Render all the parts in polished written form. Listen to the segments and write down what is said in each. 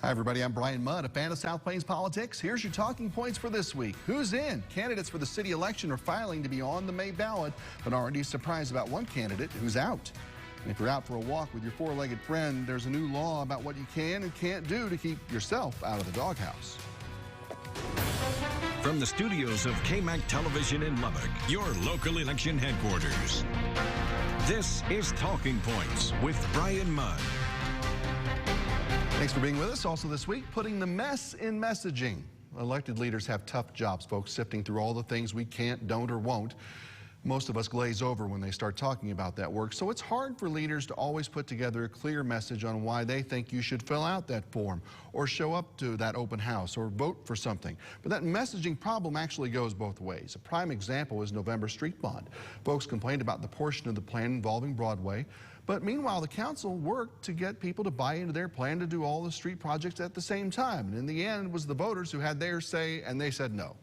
Hi, everybody. I'm Bryan Mudd, a fan of South Plains politics. Here's your talking points for this week. Who's in? Candidates for the city election are filing to be on the May ballot, but already surprised about one candidate who's out. And if you're out for a walk with your four-legged friend, there's a new law about what you can and can't do to keep yourself out of the doghouse. From the studios of KAMC Television in Lubbock, your local election headquarters. This is Talking Points with Bryan Mudd. Thanks for being with us. Also this week, putting the mess in messaging. Elected leaders have tough jobs, folks, sifting through all the things we can't, don't, or won't. Most of us glaze over when they start talking about that work, so it's hard for leaders to always put together a clear message on why they think you should fill out that form, or show up to that open house, or vote for something. But that messaging problem actually goes both ways. A prime example is November street bond. Folks complained about the portion of the plan involving Broadway, but meanwhile, the council worked to get people to buy into their plan to do all the street projects at the same time. And in the end, it was the voters who had their say, and they said no.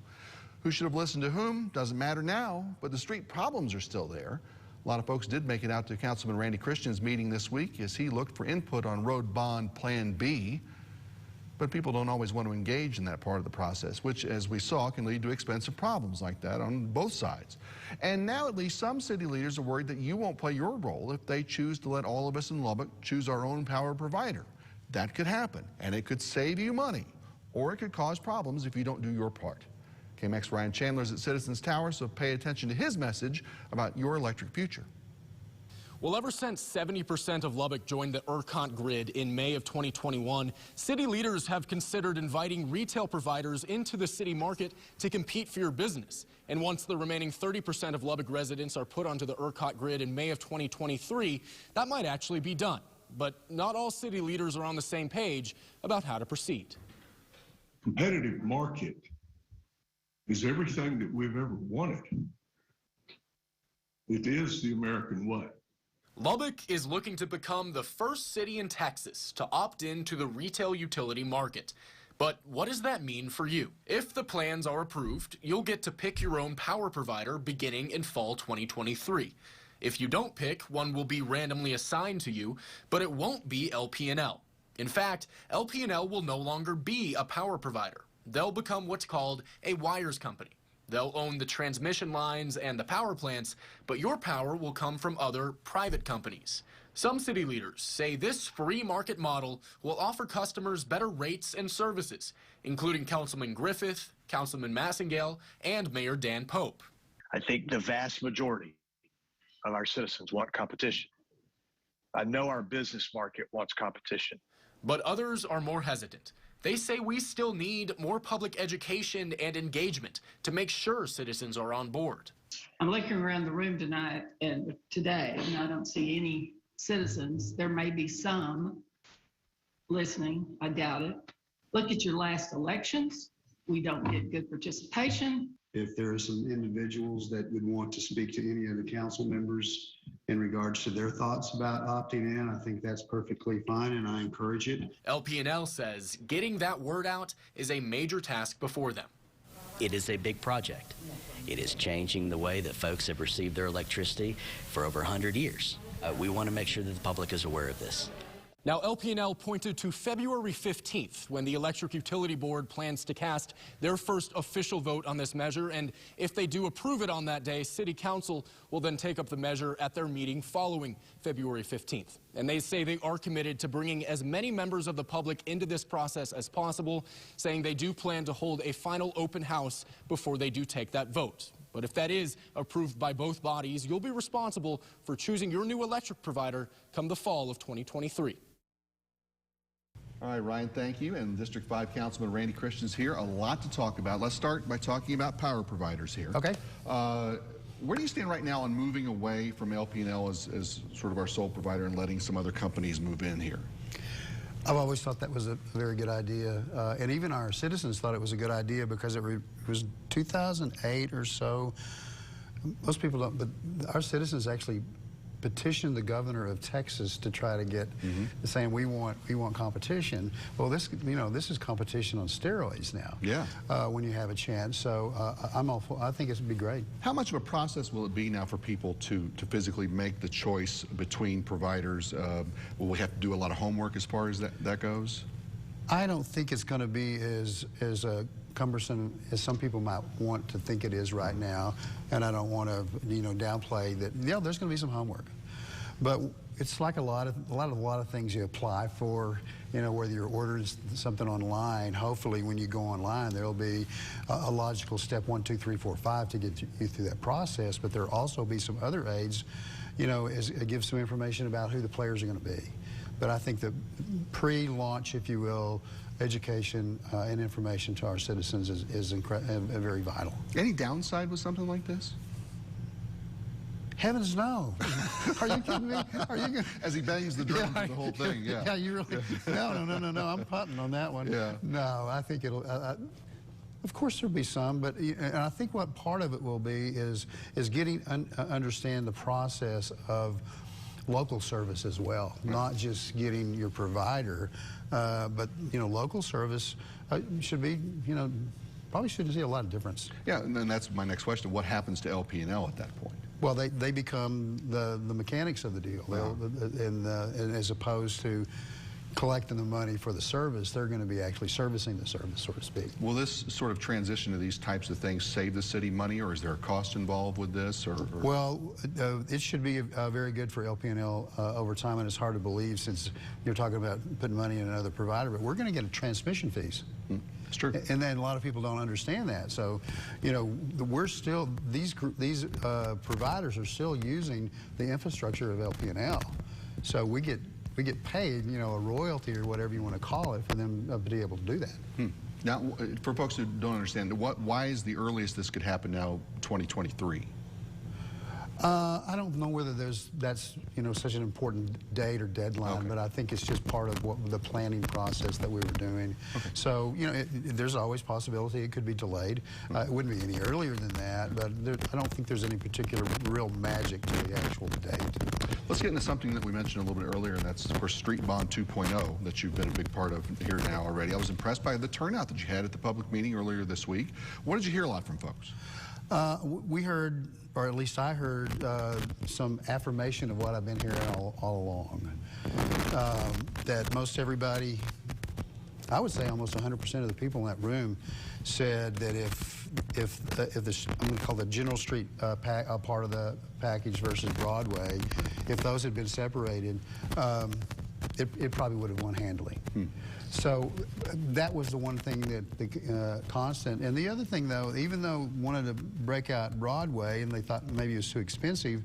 Who should have listened to whom doesn't matter now, but the street problems are still there. A lot of folks did make it out to Councilman Randy Christian's meeting this week as he looked for input on Road Bond Plan B. But people don't always want to engage in that part of the process, which, as we saw, can lead to expensive problems like that on both sides. And now at least some city leaders are worried that you won't play your role if they choose to let all of us in Lubbock choose our own power provider. That could happen, and it could save you money, or it could cause problems if you don't do your part. KAMC's Ryan Chandler's at Citizens Tower, so pay attention to his message about your electric future. Well, ever since 70% of Lubbock joined the ERCOT grid in May of 2021, city leaders have considered inviting retail providers into the city market to compete for your business. And once the remaining 30% of Lubbock residents are put onto the ERCOT grid in May of 2023, that might actually be done. But not all city leaders are on the same page about how to proceed. Competitive market is everything that we've ever wanted. It is the American way. Lubbock is looking to become the first city in Texas to opt into the retail utility market. But what does that mean for you? If the plans are approved, you'll get to pick your own power provider beginning in fall 2023. If you don't pick, one will be randomly assigned to you, but it won't be LP&L. In fact, LP&L will no longer be a power provider. They'll become what's called a wires company. They'll own the transmission lines and the power plants, but your power will come from other private companies. Some city leaders say this free market model will offer customers better rates and services, including Councilman Griffith, Councilman Massengale, and Mayor Dan Pope. I think the vast majority of our citizens want competition. I know our business market wants competition. But others are more hesitant. They say we still need more public education and engagement to make sure citizens are on board. I'm looking around the room tonight and today, and I don't see any citizens. There may be some listening. I doubt it. Look at your last elections. We don't get good participation. If there are some individuals that would want to speak to any of the council members in regards to their thoughts about opting in, I think that's perfectly fine, and I encourage it. LP&L says getting that word out is a major task before them. It is a big project. It is changing the way that folks have received their electricity for over 100 years. We want to make sure that the public is aware of this. Now, LP&L pointed to February 15th when the Electric Utility Board plans to cast their first official vote on this measure. And if they do approve it on that day, City Council will then take up the measure at their meeting following February 15th. And they say they are committed to bringing as many members of the public into this process as possible, saying they do plan to hold a final open house before they do take that vote. But if that is approved by both bodies, you'll be responsible for choosing your new electric provider come the fall of 2023. All right, Ryan, thank you. And District 5 Councilman Randy Christian's here. A lot to talk about. Let's start by talking about power providers here. Okay. Where do you stand right now on moving away from LP&L as sort of our sole provider and letting some other companies move in here? I've always thought that was a very good idea. And even our citizens thought it was a good idea because it was 2008 or so. Most people don't, but our citizens actually petitioned the governor of Texas to try to get saying we want competition. Well, this is competition on steroids now. Yeah. When you have a chance, so I'm all for. I think it would be great. How much of a process will it be now for people to physically make the choice between providers? Will we have to do a lot of homework as far as that goes? I don't think it's going to be as cumbersome as some people might want to think it is right now, and I don't want to downplay that. Yeah, there's going to be some homework, but it's like a lot of things you apply for. Whether you're ordering something online, hopefully when you go online, there'll be a logical step 1, 2, 3, 4, 5 to get you through that process. But there'll also be some other aids, it gives some information about who the players are going to be. But I think the pre-launch, if you will, education and information to our citizens is very vital. Any downside with something like this? Heavens no. Are you kidding me? Are you As he bangs the drum for the whole thing, yeah. Yeah, you really, no, I'm punting on that one. Yeah. No, I think it'll, of course there'll be some, but and I think what part of it will be is getting understand the process of local service as well, not just getting your provider, but local service should be, probably shouldn't see a lot of difference. Yeah, and then that's my next question. What happens to LP&L at that point? Well, they become the mechanics of the deal, and as opposed to collecting the money for the service, they're going to be actually servicing the service, so to speak. Will this sort of transition to these types of things save the city money, or is there a cost involved with this? Well, it should be very good for LP&L over time, and it's hard to believe since you're talking about putting money in another provider, but we're going to get transmission fees. It's true. And then a lot of people don't understand that. So, we're still, these providers are still using the infrastructure of LP&L. So we get paid, a royalty or whatever you want to call it for them to be able to do that. Now, for folks who don't understand, why is the earliest this could happen now 2023? I don't know whether that's such an important date or deadline, but I think it's just part of the planning process that we were doing. Okay. So there's always possibility it could be delayed. It wouldn't be any earlier than that, but I don't think there's any particular real magic to the actual date. Let's get into something that we mentioned a little bit earlier, and that's of course Street Bond 2.0 that you've been a big part of here now already. I was impressed by the turnout that you had at the public meeting earlier this week. What did you hear a lot from folks? We heard, or at least I heard, some affirmation of what I've been hearing all along. That most everybody, I would say almost 100% of the people in that room said that if the, I'm going to call the General Street part of the package versus Broadway, if those had been separated, it probably would have won handily. So that was the one thing that the constant. And the other thing, though, even though wanted to break out Broadway and they thought maybe it was too expensive,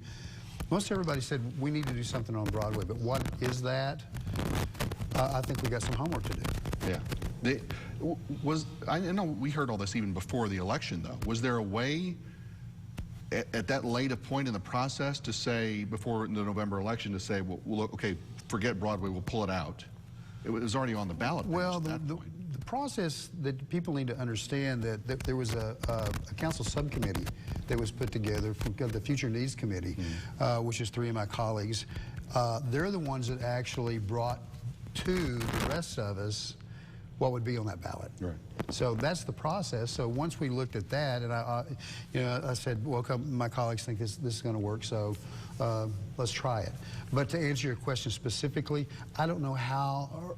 most everybody said we need to do something on Broadway. But what is that? I think we got some homework to do. Yeah. I know we heard all this even before the election, though. Was there a way at that late a point in the process to say, before the November election, to say, well, look, okay, forget Broadway, we'll pull it out? It was already on the ballot. Well, the process that people need to understand that there was a council subcommittee that was put together from the Future Needs Committee, which is 3 of my colleagues. They're the ones that actually brought to the rest of us what would be on that ballot. Right. So that's the process. So once we looked at that, and I said, well, my colleagues think this is going to work, so let's try it. But to answer your question specifically, I don't know how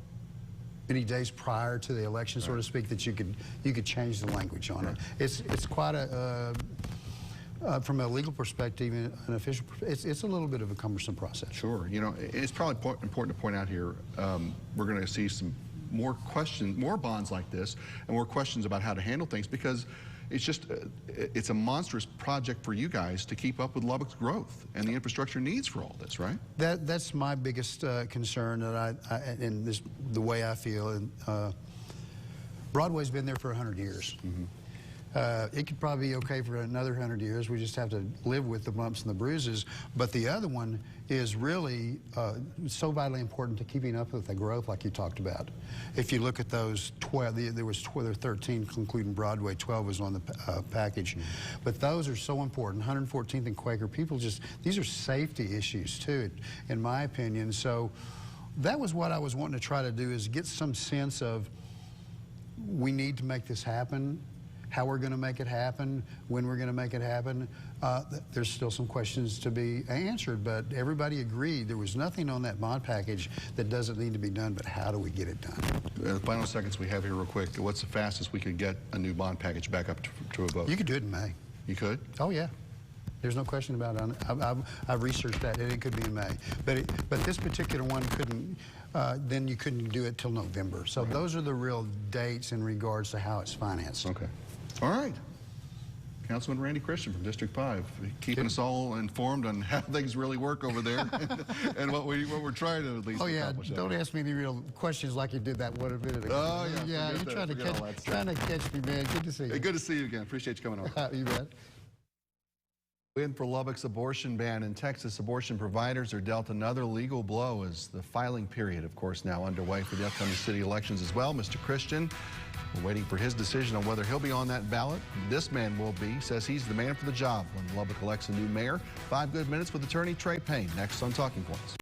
many days prior to the election, so to speak, that you could change the language on it. It's quite a from a legal perspective, an official, it's a little bit of a cumbersome process. Sure. It's probably important to point out here, we're going to see some more bonds like this, and more questions about how to handle things, because it's a monstrous project for you guys to keep up with Lubbock's growth and the infrastructure needs for all this, right? That's my biggest concern, and the way I feel. And Broadway's been there for 100 years. It could probably be okay for another 100 years. We just have to live with the bumps and the bruises. But the other one is really so vitally important to keeping up with the growth like you talked about. If you look at those 12, there was 13 including Broadway, 12 was on the package. But those are so important. 114th and Quaker, these are safety issues too, in my opinion. So that was what I was wanting to try to do, is get some sense of we need to make this happen. how we're going to make it happen, when we're going to make it happen. There's still some questions to be answered, but everybody agreed there was nothing on that bond package that doesn't need to be done, but how do we get it done? The final seconds we have here real quick. What's the fastest we could get a new bond package back up to a vote? You could do it in May. You could? Oh, yeah. There's no question about it. I've researched that, and it could be in May. But this particular one couldn't, then you couldn't do it till November. So those are the real dates in regards to how it's financed. Okay. All right. Councilman Randy Christian from District 5, keeping us all informed on how things really work over there and what we're trying to at least accomplish. Don't ask me any real questions like you did that 1 minute ago. Oh, yeah. You're trying to catch me, man. Good to see you. Hey, good to see you again. Appreciate you coming on. You bet. Win for Lubbock's abortion ban in Texas. Abortion providers are dealt another legal blow as the filing period, of course, now underway for the upcoming city elections as well. Mr. Christian, we're waiting for his decision on whether he'll be on that ballot. This man will be. Says he's the man for the job when Lubbock elects a new mayor. 5 good minutes with attorney Trey Payne. Next on Talking Points.